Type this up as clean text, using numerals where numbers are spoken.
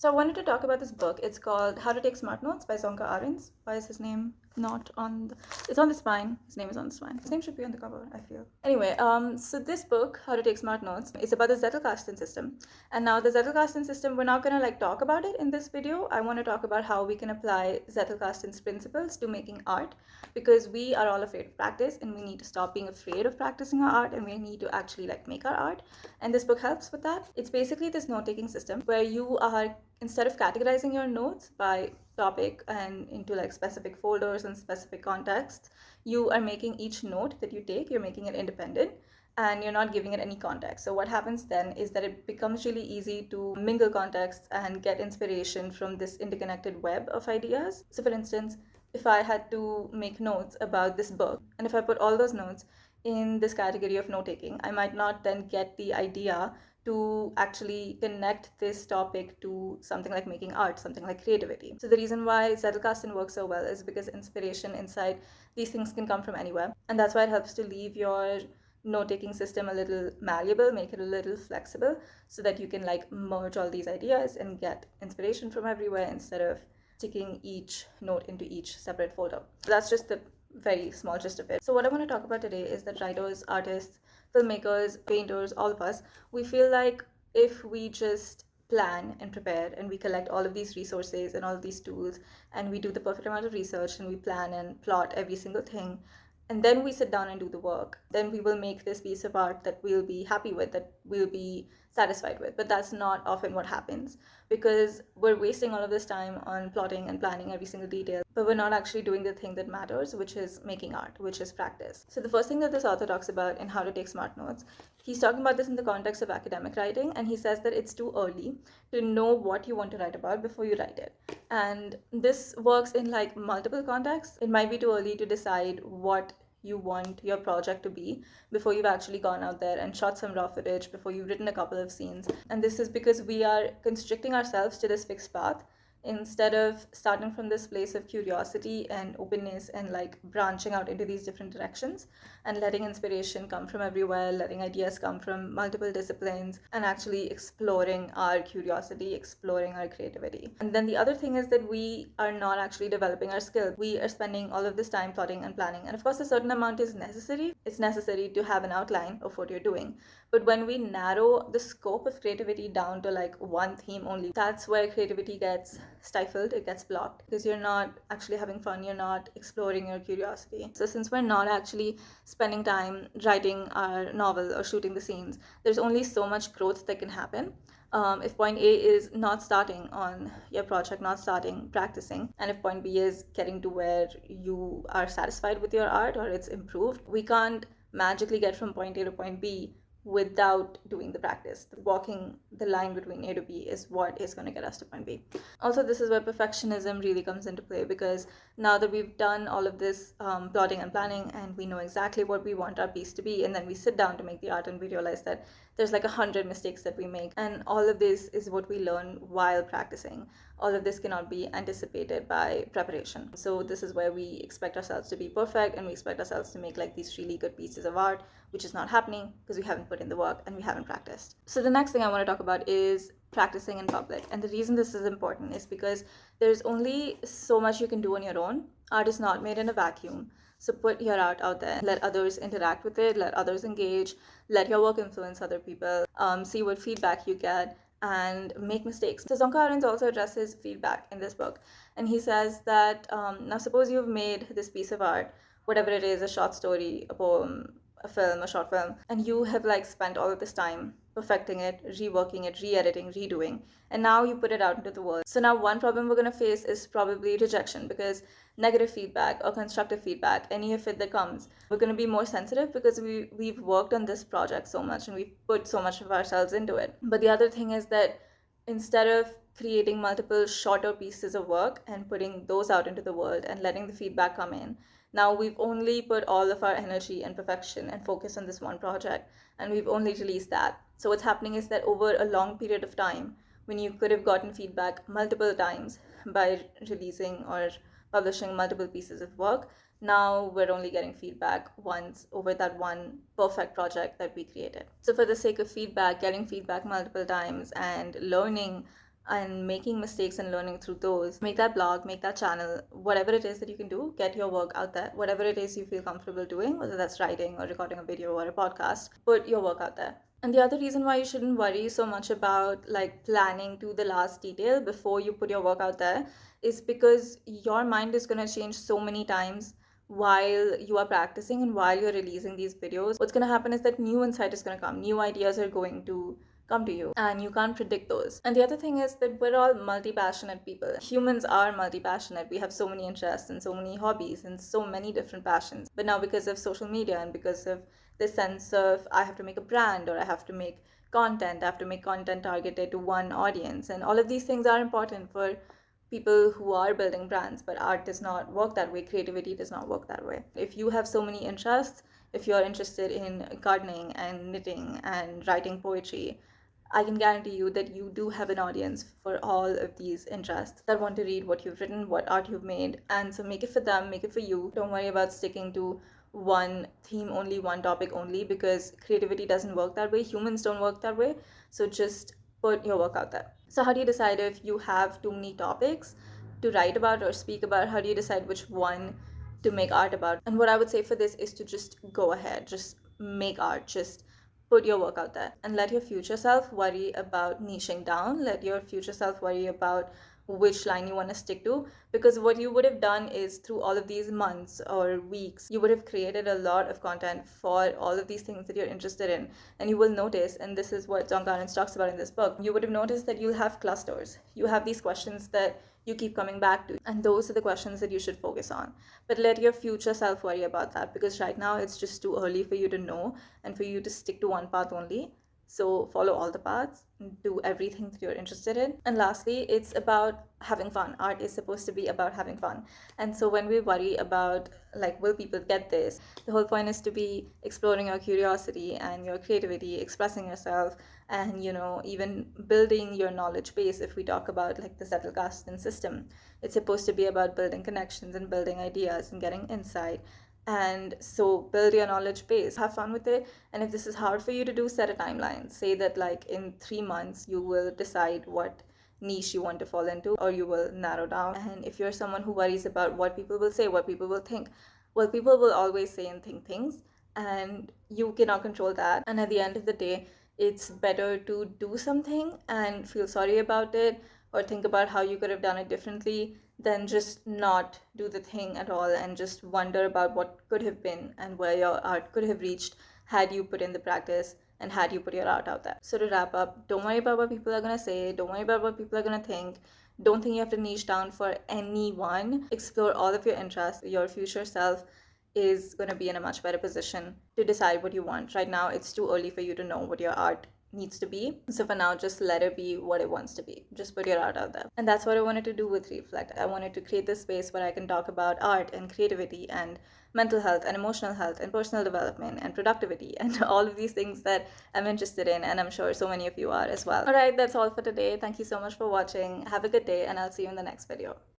So I wanted to talk about this book. It's called How to Take Smart Notes by Zonka Arens. Why is his name not on the... It's on the spine. His name is on the spine. His name should be on the cover, I feel. Anyway, so this book, How to Take Smart Notes, is about the Zettelkasten system. And now the Zettelkasten system, we're not going to talk about it in this video. I want to talk about how we can apply Zettelkasten's principles to making art, because we are all afraid of practice and we need to stop being afraid of practicing our art and we need to actually make our art. And this book helps with that. It's basically this note-taking system where you are, instead of categorizing your notes by topic and into specific folders and specific contexts, you are making each note that you take, you're making it independent and you're not giving it any context. So what happens then is that it becomes really easy to mingle contexts and get inspiration from this interconnected web of ideas. So for instance, if I had to make notes about this book, and if I put all those notes in this category of note-taking, I might not then get the idea to actually connect this topic to something like making art, something like creativity. So the reason why Zettelkasten works so well is because inspiration inside these things can come from anywhere. And that's why it helps to leave your note-taking system a little malleable, make it a little flexible, so that you can merge all these ideas and get inspiration from everywhere instead of sticking each note into each separate folder. So that's just the very small gist of it. So what I want to talk about today is that writers, artists, filmmakers, painters, all of us, we feel like if we just plan and prepare and we collect all of these resources and all of these tools and we do the perfect amount of research and we plan and plot every single thing, and then we sit down and do the work, then we will make this piece of art that we'll be happy with, that we'll be satisfied with. But that's not often what happens, because we're wasting all of this time on plotting and planning every single detail, but we're not actually doing the thing that matters, which is making art, which is practice. So the first thing that this author talks about in How to Take Smart Notes, he's talking about this in the context of academic writing, and he says that it's too early to know what you want to write about before you write it. And this works in multiple contexts. It might be too early to decide what you want your project to be before you've actually gone out there and shot some raw footage, before you've written a couple of scenes. And this is because we are constricting ourselves to this fixed path instead of starting from this place of curiosity and openness and branching out into these different directions and letting inspiration come from everywhere, letting ideas come from multiple disciplines, and actually exploring our curiosity, exploring our creativity. And then the other thing is that we are not actually developing our skill. We are spending all of this time plotting and planning, and of course a certain amount is necessary. It's necessary to have an outline of what you're doing, but when we narrow the scope of creativity down to one theme only, that's where creativity gets stifled, it gets blocked, because you're not actually having fun, you're not exploring your curiosity. So since we're not actually spending time writing our novel or shooting the scenes, there's only so much growth that can happen. If point A is not starting on your project, not starting practicing, and if point B is getting to where you are satisfied with your art or it's improved, we can't magically get from point A to point B without doing the practice. Walking the line between A to B is what is going to get us to point B. Also, this is where perfectionism really comes into play, because now that we've done all of this plotting and planning and we know exactly what we want our piece to be, and then we sit down to make the art and we realize that there's 100 mistakes that we make, and all of this is what we learn while practicing. All of this cannot be anticipated by preparation. So this is where we expect ourselves to be perfect and we expect ourselves to make these really good pieces of art, which is not happening because we haven't put in the work and we haven't practiced. So the next thing I want to talk about is practicing in public. And the reason this is important is because there's only so much you can do on your own. Art is not made in a vacuum. So put your art out there, let others interact with it, let others engage, let your work influence other people, see what feedback you get, and make mistakes. So Zonka Arens also addresses feedback in this book. And he says that now suppose you've made this piece of art, whatever it is, a short story, a poem, a film, a short film, and you have spent all of this time perfecting it, reworking it, re-editing, redoing, and now you put it out into the world. So now one problem we're going to face is probably rejection, because negative feedback or constructive feedback, any of it that comes, we're going to be more sensitive because we've worked on this project so much and we've put so much of ourselves into it. But the other thing is that instead of creating multiple shorter pieces of work and putting those out into the world and letting the feedback come in, now we've only put all of our energy and perfection and focus on this one project, and we've only released that. So what's happening is that over a long period of time, when you could have gotten feedback multiple times by releasing or publishing multiple pieces of work, now we're only getting feedback once over that one perfect project that we created. So for the sake of feedback, getting feedback multiple times and learning and making mistakes and learning through those. Make that blog, make that channel, whatever it is that you can do, get your work out there. Whatever it is you feel comfortable doing, whether that's writing or recording a video or a podcast, put your work out there. And the other reason why you shouldn't worry so much about like planning to the last detail before you put your work out there is because your mind is going to change so many times while you are practicing and while you're releasing these videos. What's going to happen is that new insight is going to come, new ideas are going to come to you, and you can't predict those. And the other thing is that we're all multi-passionate people. Humans are multi-passionate. We have so many interests and so many hobbies and so many different passions. But now because of social media and because of this sense of I have to make a brand or I have to make content, I have to make content targeted to one audience, and all of these things are important for people who are building brands. But art does not work that way, creativity does not work that way. If you have so many interests, if you're interested in gardening and knitting and writing poetry, I can guarantee you that you do have an audience for all of these interests that want to read what you've written, what art you've made. And so make it for them, make it for you. Don't worry about sticking to one theme only, one topic only, because creativity doesn't work that way. Humans don't work that way. So just put your work out there. So how do you decide if you have too many topics to write about or speak about? How do you decide which one to make art about? And what I would say for this is to just go ahead, just make art, just put your work out there, and let your future self worry about niching down. Let your future self worry about which line you want to stick to, because what you would have done is through all of these months or weeks, you would have created a lot of content for all of these things that you're interested in. And you will notice, and this is what Zonka Arons talks about in this book, you would have noticed that you'll have clusters. You have these questions that you keep coming back to, and those are the questions that you should focus on. But let your future self worry about that, because right now it's just too early for you to know and for you to stick to one path only. So follow all the paths, do everything that you're interested in. And lastly, it's about having fun. Art is supposed to be about having fun. And so when we worry about like, will people get this, the whole point is to be exploring your curiosity and your creativity, expressing yourself, and even building your knowledge base. If we talk about like the Zettelkasten system, it's supposed to be about building connections and building ideas and getting insight. And so build your knowledge base, have fun with it. And if this is hard for you to do, set a timeline. Say that like in 3 months you will decide what niche you want to fall into, or you will narrow down. And if you're someone who worries about what people will say, what people will think, well, people will always say and think things, and you cannot control that. And at the end of the day, it's better to do something and feel sorry about it, or think about how you could have done it differently, than just not do the thing at all and just wonder about what could have been and where your art could have reached had you put in the practice and had you put your art out there. So to wrap up, don't worry about what people are going to say, don't worry about what people are going to think. Don't think you have to niche down for anyone. Explore all of your interests. Your future self is going to be in a much better position to decide what you want. Right now, it's too early for you to know what your art needs to be. So for now, just let it be what it wants to be. Just put your art out there. And that's what I wanted to do with Readflect. I wanted to create this space where I can talk about art and creativity and mental health and emotional health and personal development and productivity and all of these things that I'm interested in, and I'm sure so many of you are as well. All right, that's all for today. Thank you so much for watching. Have a good day, and I'll see you in the next video.